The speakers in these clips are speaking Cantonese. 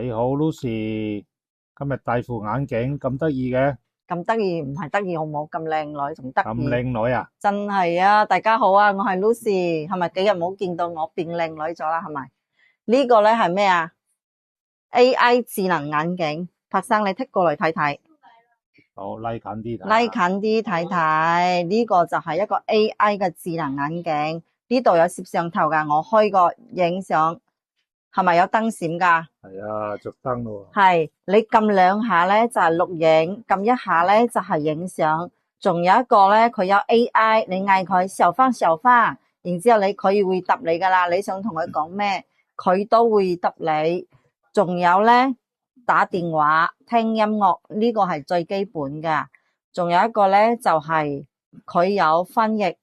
你好，Lucy，今日戴副眼鏡咁得意嘅，咁得意唔係得意好冇？咁靚女仲得咁意，靚女啊！真係啊！大家好啊，我係 Lucy，係咪幾日冇見到我變靚女咗啦？係咪？呢個咧係咩啊？AI 智能眼鏡，柏生你剔過嚟睇睇，好，拉近啲睇拉下。近啲睇睇，呢個就係一個 AI 嘅智能眼鏡，呢度有攝像頭噶，我開個影相，係咪有燈閃噶？係啊，着燈咯係，你撳兩下咧就係錄影，撳一下咧就係影相。仲有一個咧，佢有 AI，你嗌佢小花小花，然之後佢會答你噶啦。你想同佢講咩，佢都會答你。仲有咧，打電話、聽音樂呢個係最基本噶。仲有一個咧就係佢有翻譯，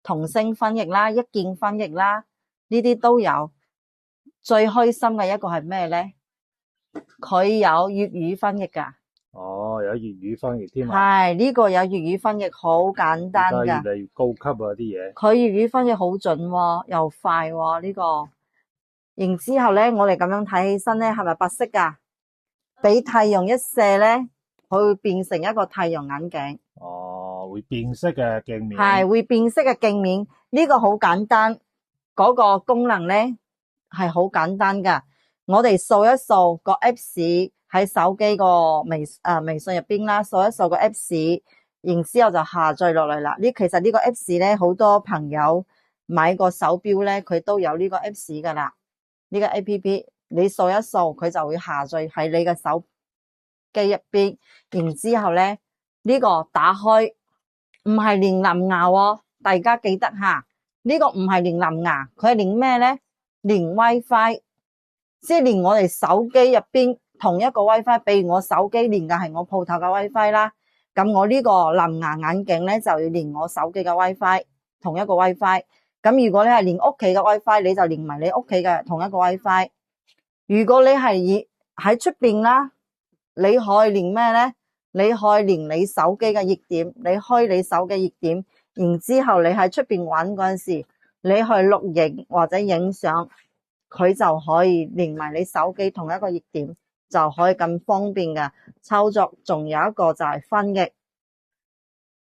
同聲翻譯啦、一鍵翻譯啦，呢啲都有。最開心嘅一個係咩咧？佢有粵語翻譯噶，哦，有粵語翻譯添啊！係呢個有粵語翻譯，好簡單而家越噶。嚟越高級啊啲嘢。佢粵語翻譯好準喎，又快喎呢個。然之後咧，我哋咁樣睇起身咧，係咪白色噶？俾太陽一射咧，佢會變成一個太陽眼鏡，哦，會變色嘅鏡面。係會變色嘅鏡面。呢個好簡單，嗰個功能咧係好簡單噶。我哋掃一掃個 Apps 喺手機個微信入邊啦，掃一掃個 Apps，然之後就下載落嚟啦。其實呢個 Apps 咧，好多朋友買個手錶咧，佢都有呢個 Apps 噶啦。呢個 App 你掃一掃，佢就會下載喺你嘅手機入邊。然之後咧，呢個打開唔係連藍牙喎，大家記得吓，呢個唔係連藍牙，佢係連咩咧？連 WiFi。即係連我哋手機入邊同一個 WiFi，比如我手機連嘅係我鋪頭嘅 WiFi 啦，咁我呢個藍牙眼鏡咧就要連我手機嘅 WiFi，同一個 WiFi。咁如果你係連屋企嘅 WiFi，你就連埋你屋企嘅同一個 WiFi。如果你係喺出邊啦，你可以連咩咧？你可以連你手機嘅熱點，你開你手機熱點，然之後你喺出邊玩嗰陣時，你去錄影或者影相。佢就可以連埋你手機同一個熱點，就可以咁方便嘅操作。仲有一個就係翻譯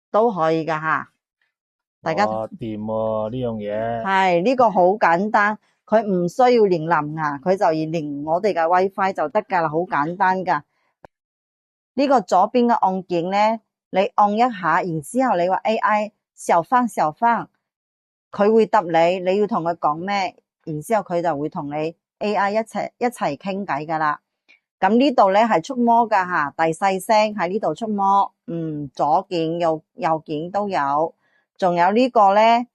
都可以噶吓，大家掂喎呢樣嘢。係呢個好簡單，佢唔需要連藍牙，佢就要連我哋嘅 WiFi 就得噶啦，好簡單噶。呢個左邊嘅按鍵咧，你按一下，然之後你話 AI 小芳小芳，佢會答你，你要同佢講咩？然之後佢就會同你 AI 一齊傾偈噶啦。咁呢度咧係觸摸噶吓，第細聲喺呢度觸摸，左鍵右鍵都有。仲有呢個咧，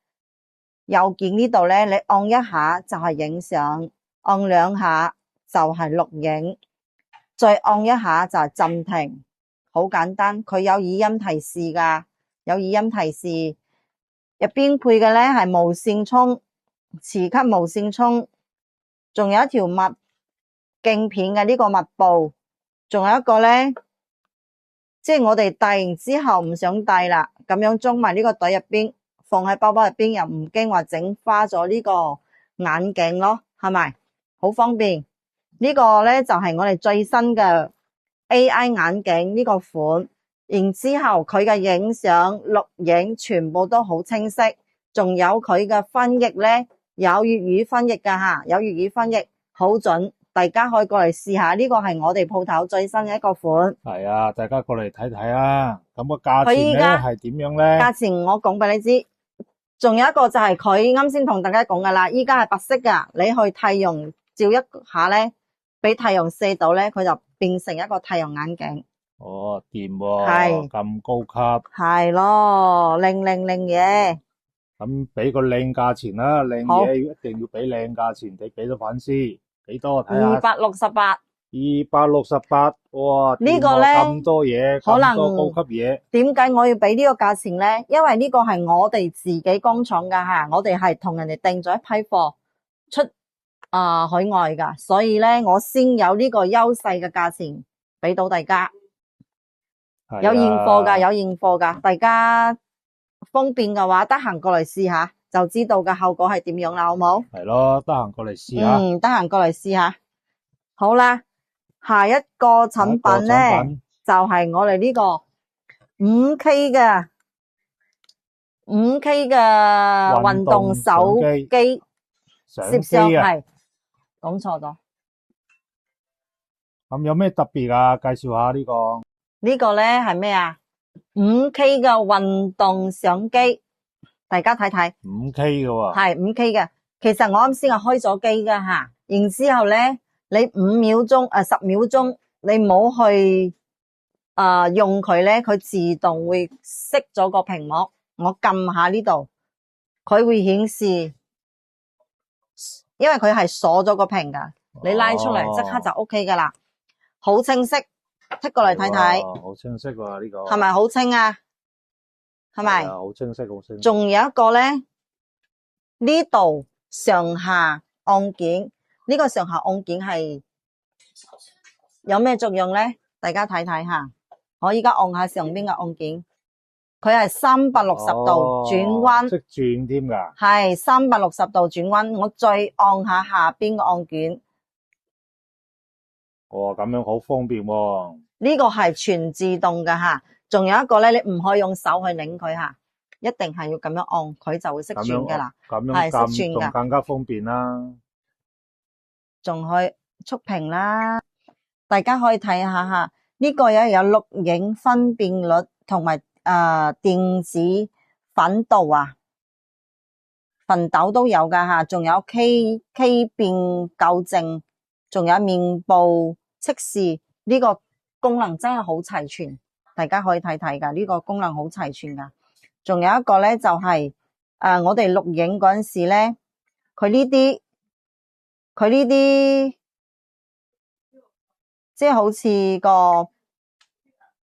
右鍵呢度咧，你按一下就係影相，按兩下就係錄影，再按一下就係暫停，好簡單。佢有語音提示噶，有語音提示，入邊配嘅咧係無線充。磁吸無線充，仲有一條密鏡片嘅呢個密布，仲有一個咧，即係我哋戴完之後唔想戴啦，咁樣裝埋呢個袋入邊，放喺包包入邊又唔驚話整花咗呢個眼鏡咯，係咪？好方便。呢個咧就係我哋最新嘅 AI 眼鏡呢個款，然之後佢嘅影相、錄影全部都好清晰，仲有佢嘅翻譯咧。有粵語翻譯噶吓，有粵語翻譯好準，大家可以過嚟試下。呢個係我哋鋪頭最新嘅一個款。係啊，大家過嚟睇睇啊。咁個價錢咧佢依家係點樣咧？價錢我講俾你知。仲有一個就係佢啱先同大家講噶啦，依家係白色噶，你去太陽照一下咧，俾太陽射到咧，佢就變成一個太陽眼鏡。哦，掂喎，係咁高級。係咯，靚嘢。咁俾個靚價錢啦，靚好嘢一定要俾靚價錢，你俾到粉絲幾多睇下268， 268，哇！呢個呢咁多嘢，可能咁多高級嘢，點解我要俾呢個價錢呢？因為呢個係我哋自己工廠噶吓，我哋係同人哋訂咗一批貨出海外噶，所以呢，我先有呢個優勢嘅價錢俾到大家。係啊有現貨噶，有現貨噶，大家方便嘅話，得閒過嚟試下就知道嘅後果係點樣啦，好冇？係咯，得閒過嚟試下。得閒過嚟試下。好啦，下一個產品下一個產咧品就係我哋呢個 5K 嘅運動手機相攝像機啊，係講錯咗。咁有咩特別啊？介紹下呢個。呢個咧係咩啊？5K 嘅運動相機，大家睇睇。5K 嘅喎，係 5K 嘅。其實我啱先係開咗機噶吓，然之後咧，你5秒鐘10秒鐘，你冇去用佢咧，佢自動會熄咗個屏幕。我撳下呢度，佢會顯示，因為佢係鎖咗個屏噶，你拉出嚟即刻就 OK 噶啦，好清晰。剔過嚟睇睇，好清晰喎呢個。係咪好清啊？係咪？好清晰，好清晰。仲有一個咧，呢度上下按鍵，呢個上下按鍵係有咩作用咧？大家睇睇下，我而家按下上邊嘅按鍵，佢係360度轉彎，識轉添㗎。係360度轉彎。我再按下下邊嘅按鍵，哇，咁樣好方便喎。呢個係全自動㗎吓。仲有一個咧，你唔可以用手去擰佢吓，一定係要咁樣按，佢就會識轉㗎啦。咁樣係識轉㗎，仲更加方便啦。仲可以觸屏啦，大家可以睇下吓。呢個有錄影分辨率同埋電子粉度啊，粉豆都有噶吓，仲有 K 變校正，仲有面部測試，呢個功能真係好齊全，大家可以睇睇噶，呢個功能好齊全噶。仲有一個咧就係我哋錄影嗰陣時咧，佢呢啲即係好似個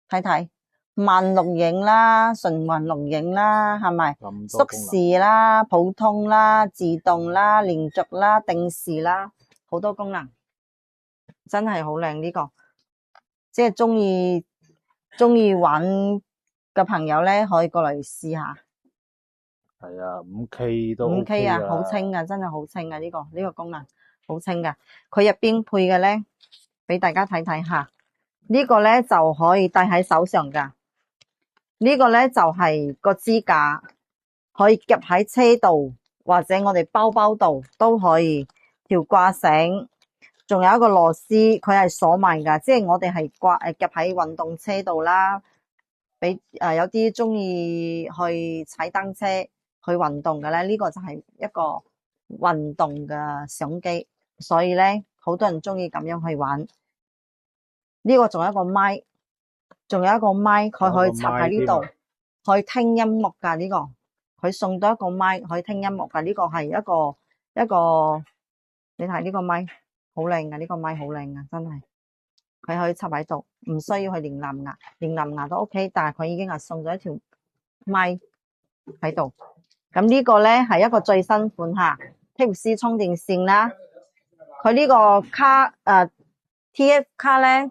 睇睇慢錄影啦、循環錄影啦，係咪？縮時啦、普通啦、自動啦、連續啦、定時啦，好多功能，真係好靚呢個。即係中意玩嘅朋友咧，可以過嚟試下。係啊，5K 都 OK 5K 啊，好清啊，真係好清啊！呢個功能好清噶。佢入邊配嘅咧，俾大家睇睇下。呢個咧就可以戴喺手上噶。呢個咧就係個支架，可以夾喺車度或者我哋包包度都可以。條掛繩，仲有一個螺絲，佢係鎖埋噶，即係我哋係夾喺運動車度啦。俾有啲中意去踩單車去運動嘅咧，呢個就係一個運動嘅相機，所以咧好多人中意咁樣去玩。呢個仲有一個麥，佢可以插喺呢度，可以聽音樂噶。呢個佢送到一個麥可以聽音樂噶。呢個係一個，你睇呢個麥好靚噶，呢個麥好靚噶，真係。佢可以插喺度，唔需要去連藍牙，連藍牙都 OK， 但係佢已經係送咗一條麥喺度。咁呢個咧係一個最新款吓 Type C 充電線啦。佢呢個卡TF 卡咧，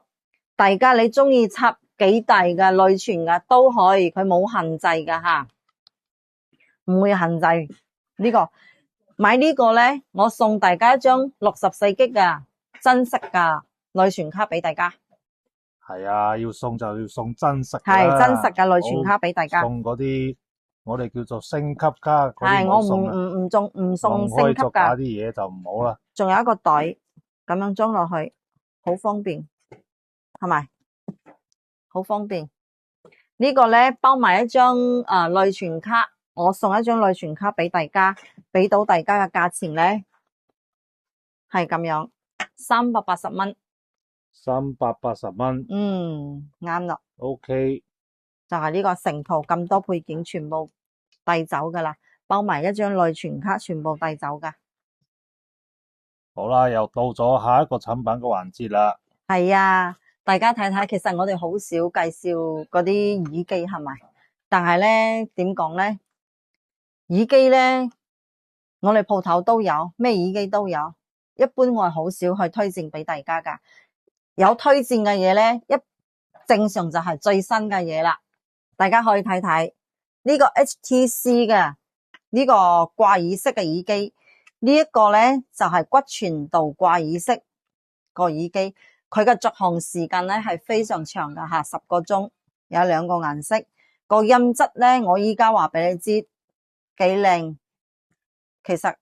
大家你中意插幾大嘅內存嘅都可以，佢冇限制噶吓，唔會限制。呢個買呢個咧，我送大家一張64G嘅真實嘅內存卡俾大家。係啊，要送就要送真實，係真實嘅內存卡俾大家。送嗰啲我哋叫做升級卡，係我唔送升級噶。啲嘢就唔好啦。仲有一個袋咁樣裝落去，好方便，係咪？好方便。呢個咧包埋一張內存卡，我送一張內存卡俾大家，俾到大家嘅價錢咧係咁樣，380蚊。380蚊。啱啦。OK。就係呢個成套咁多配件全部帶走噶啦，包埋一張內存卡，全部帶走噶。好啦，又到咗下一個產品嘅環節啦。係啊，大家睇睇，其實我哋好少介紹嗰啲耳機係咪？但係咧點講咧？耳機咧，我哋鋪頭都有，咩耳機都有。一般我係好少去推薦俾大家噶。有推薦嘅嘢咧，正常就係最新嘅嘢啦。大家可以睇睇呢個 HTC 嘅呢個掛耳式嘅耳機，呢一個咧就係骨傳導掛耳式個耳機。佢嘅續航時間咧係非常長噶吓，10個鐘，有2個顏色。個音質咧，我依家話俾你知幾靚，其實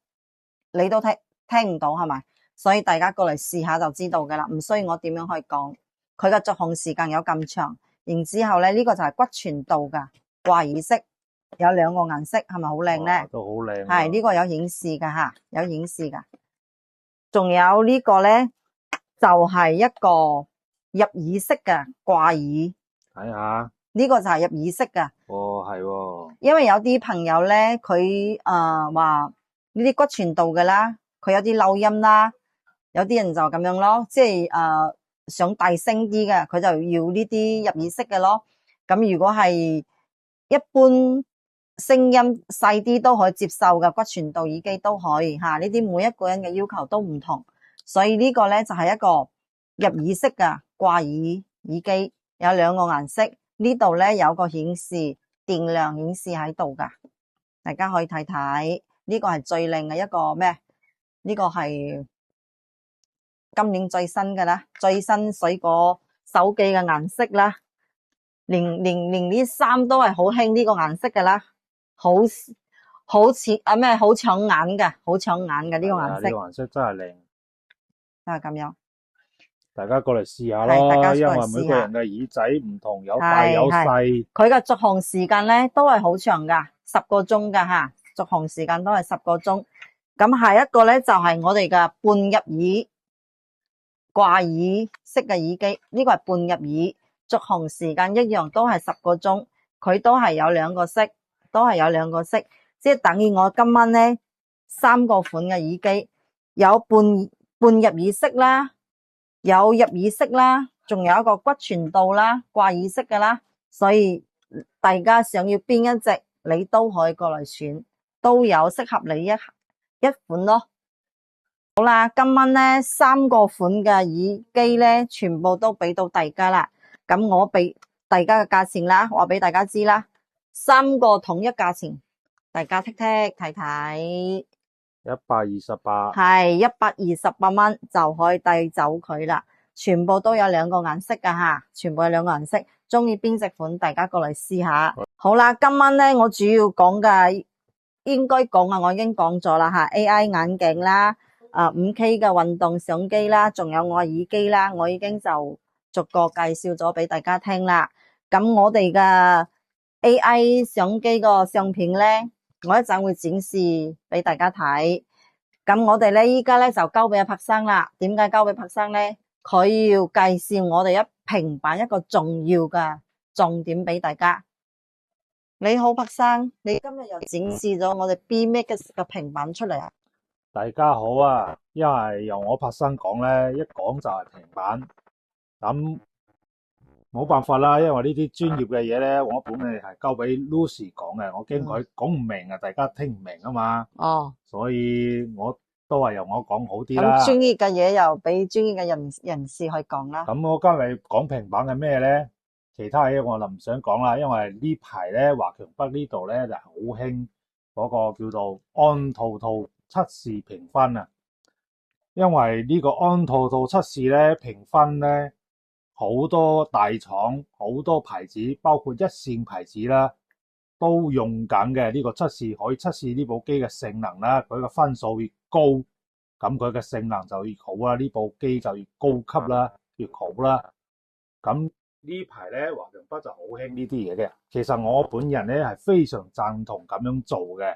你都聽唔到係咪？所以大家過嚟試下就知道噶啦，唔需要我點樣去講。佢嘅續航時間有咁長，然之後咧呢個就係骨傳導噶掛耳式，有2個顏色，係咪好靚咧？都好靚。係呢個有顯示噶吓，有顯示噶。仲有呢個咧，就係一個入耳式嘅掛耳。睇下呢個就係入耳式噶。哦，係喎。因為有啲朋友咧，佢話呢啲骨傳導嘅啦，佢有啲漏音啦，有啲人就咁樣咯，即係想大聲啲嘅，佢就要呢啲入耳式嘅咯。咁如果係一般聲音細啲都可以接受嘅骨傳導耳機都可以吓，呢啲每一個人嘅要求都唔同，所以呢個咧就係一個入耳式嘅掛耳機，有2個顏色。呢度咧有個顯示電量顯示喺度噶，大家可以睇睇。呢個係最靚嘅一個咩？呢個係今年最新嘅啦，最新水果手機嘅顏色啦，連啲衫都係好興呢個顏色嘅啦，好似好搶眼嘅，好搶眼嘅呢個顏色。呢個顏色真係靚，就係咁樣。大家過嚟試下係大家過嚟試下，咯，因為每個人嘅耳仔唔同，有大有細。佢嘅續航時間咧都係好長噶，10個鐘噶吓，續航時間都係10個鐘。咁下一個咧就係我哋嘅半入耳掛耳式嘅耳機，呢個係半入耳，續航時間一樣都係10個鐘，佢都係有2個色，即係等於我今晚咧3個款嘅耳機，有半入耳式啦，有入耳式啦，仲有一個骨傳導啦，掛耳式嘅啦，所以大家想要邊一隻，你都可以過嚟選，都有適合你一款咯。好啦，今晚咧3個款嘅耳機咧，全部都俾到大家啦。咁我俾大家嘅價錢啦，話俾大家知啦，3個統一價錢，大家剔睇睇。128，係128蚊就可以帶走佢啦。全部都有2個顏色噶吓，全部有2個顏色，中意邊隻款，大家過嚟試下。好啦，今晚咧我主要講嘅應該講啊，我已經講咗啦吓 ，AI 眼鏡啦，5K 嘅運動相機啦，仲有我耳機啦，我已經就逐個介紹咗俾大家聽啦。咁我哋嘅 AI 相機個相片咧，我一陣會展示俾大家睇。咁我哋咧依家咧就交俾阿柏生啦。點解交俾柏生咧？佢要介紹我哋平板一個重要嘅重點俾大家。你好，柏生，你今日又展示咗我哋 B-Max 嘅平板出嚟啊？大家好啊，因為由我柏生講咧，一講就係平板，咁冇辦法啦，因為呢啲專業嘅嘢咧，我本嚟係交俾 Lucy 講嘅，我驚佢講唔明啊，大家聽唔明啊嘛。哦，所以我都係由我講好啲啦。咁專業嘅嘢又俾專業嘅人士去講啦。咁我今日講平板係咩咧？其他嘢我就唔想講啦，因為呢排咧華強北呢度咧就好興嗰個叫做安兔兔測試評分啊。因為呢個安兔兔測試咧評分咧，好多大廠好多牌子，包括一線牌子啦，都用緊嘅呢個測試，可以測試呢部機嘅性能啦。佢嘅分數越高，咁佢嘅性能就越好啦，呢部機就越高級啦，越好啦。咁呢排咧華強北就好興呢啲嘢嘅。其實我本人咧係非常贊同咁樣做嘅，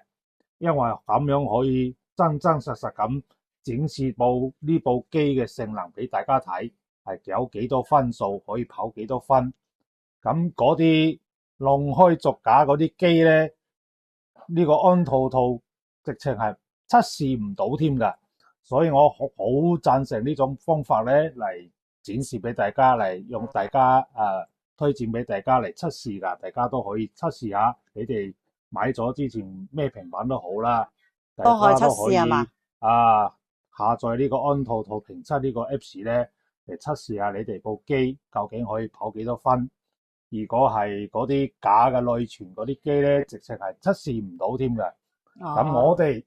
因為咁樣可以真真實實咁展示呢部機嘅性能俾大家睇，係有幾多分數，可以跑幾多分。咁嗰啲弄開作假嗰啲機咧，呢個安兔兔直情係測試唔到添㗎，所以我好贊成呢種方法咧嚟展示俾大家，嚟用大家推薦俾大家嚟測試㗎，大家都可以測試下。你哋買咗之前咩平板都好啦，都可以測試係嘛？下載呢個安兔兔評測呢個 Apps 咧嚟測試下你哋部機究竟可以跑幾多分。如果係嗰啲假嘅內存嗰啲機咧，直情係測試唔到添嘅。咁我哋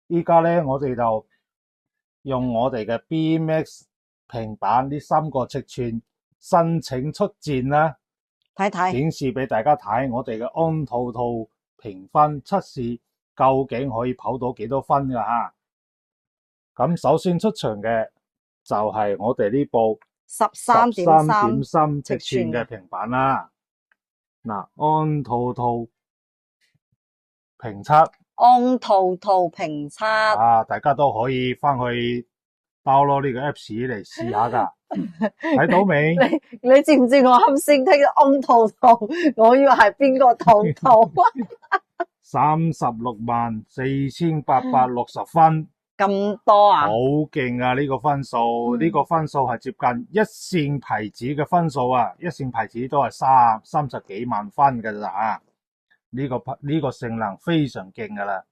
依家咧，我哋就用我哋嘅 B-Max 平板呢3個尺寸申請出戰啦，睇睇，顯示俾大家睇我哋嘅安兔兔評分測試究竟可以跑到幾多分㗎吓。咁首先出場嘅就係我哋呢部13.3尺寸嘅平板啦。嗱，安兔兔評測安兔兔評測，啊，大家都可以翻去 download 呢個 Apps 嚟試下㗎。睇到未？你知唔知我啱先聽安兔兔，我以為係邊個兔兔364860分，咁多啊？好勁啊！呢個分數，呢個分數係接近一線牌子嘅分數啊！一線牌子都係30幾萬分㗎咋嚇。呢個性能非常勁㗎啦，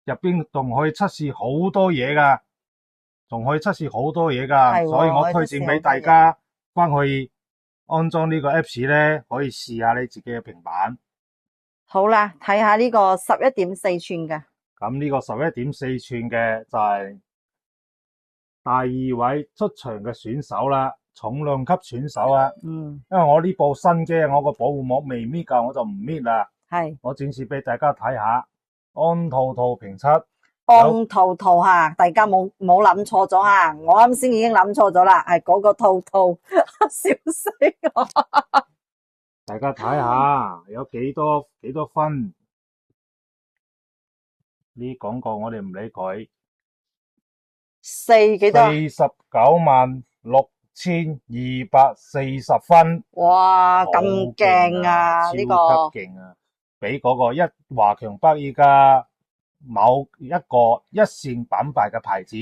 入邊仲可以測試好多嘢㗎，所以我推薦俾大家翻去安裝呢個 Apps 咧，可以試下你自己嘅平板。好啦，睇下呢個11.4寸嘅。咁呢個11.4寸嘅就係第2位出場嘅選手啦，重量級選手啊。因為我呢部新機我個保護膜未搣夠，我就唔搣啦。係，我展示俾大家睇下安兔兔評測。安兔兔吓，大家冇諗錯咗吓，我啱先已經諗錯咗啦，係嗰個兔兔，笑死我。大家睇下有幾多分？呢廣告我哋唔理佢。幾多496240分。哇，咁勁啊！呢個超級勁啊！比嗰個華強北依家某一個一線品牌嘅牌子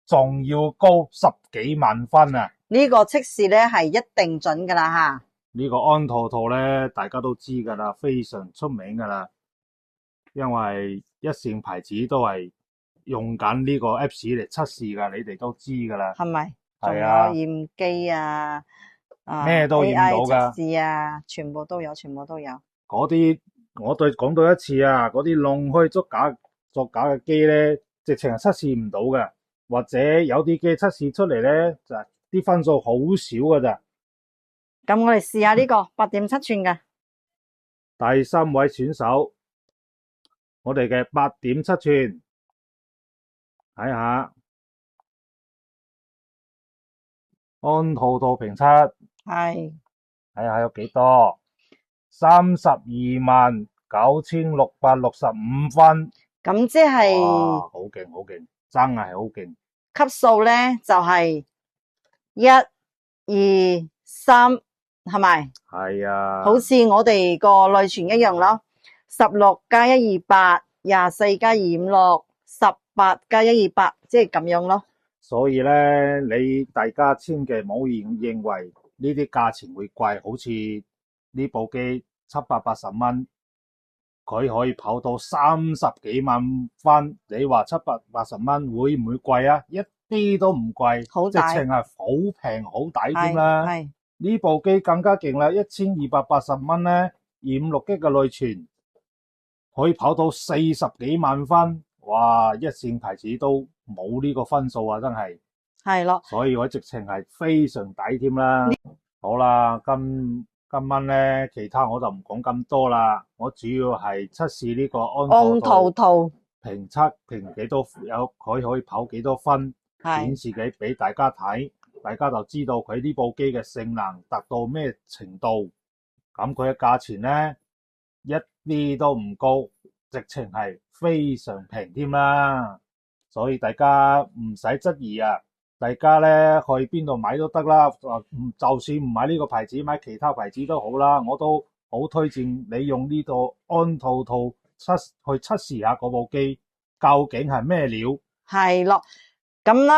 仲要高10幾萬分啊！呢個測試咧係一定準噶啦吓。呢個安兔兔咧，大家都知噶啦，非常出名噶啦，因為一線牌子都係用緊呢個 Apps 嚟測試噶，你哋都知噶啦。係咪？係啊，仲有驗機啊，咩都驗到噶。AI 測試啊，全部都有。嗰啲我對講到一次啊，嗰啲弄虛作假嘅機咧，直情係測試唔到嘅，或者有啲機測試出嚟咧，就係啲分數好少噶咋。咁我哋試下呢個8.7寸嘅。第3位選手，我哋嘅8.7寸，睇下安兔兔評測，係，睇下有幾多，329665分。咁即係哇，好勁，真係好勁。級數咧就係1、2、3，係咪？係啊。好似我哋個內存一樣咯，16加128、24加256、18加128，即係咁樣咯。所以咧，大家千祈唔好認為呢啲價錢會貴，好似呢部機780蚊，佢可以跑到30幾萬分。你話780蚊會唔會貴啊？一啲都唔貴，好抵，直情係好平好抵添啦。係呢部機更加勁啦，1280蚊咧，256G 嘅內存，可以跑到40幾萬分。哇！一線牌子都冇呢個分數啊，真係。係咯。所以我直情係非常抵添啦。好啦，今晚咧，其他我就唔講咁多啦。我主要係測試呢個安兔兔評測評幾多，佢可以跑幾多分，顯示俾大家睇，大家就知道佢呢部機嘅性能達到咩程度。咁佢嘅價錢咧一啲都唔高，直情係非常平添啦。所以大家唔使質疑啊！大家咧去邊度買都得啦，就算唔買呢個牌子，買其他牌子都好啦，我都好推薦你用呢個安兔兔去測試下嗰部機究竟係咩料。係咯，咁咧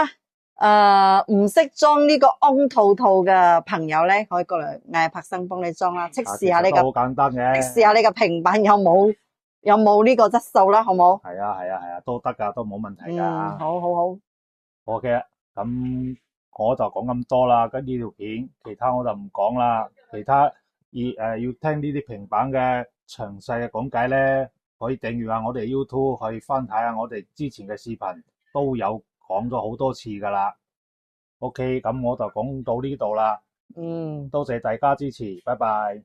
唔識裝呢個安兔兔嘅朋友咧，可以過嚟嗌柏生幫你裝啦，測試下你個，好簡單嘅，測試下你個平板有冇呢個質素啦，好冇？係啊，都得噶，都冇問題噶。好。OK，咁我就講咁多啦，跟呢條片，其他我就唔講啦。其他要聽呢啲平板嘅詳細嘅講解咧，可以訂閱下我哋 YouTube，可以翻睇下我哋之前嘅視頻，都有講咗好多次噶啦。OK，咁我就講到呢度啦，嗯。多謝大家支持，拜拜。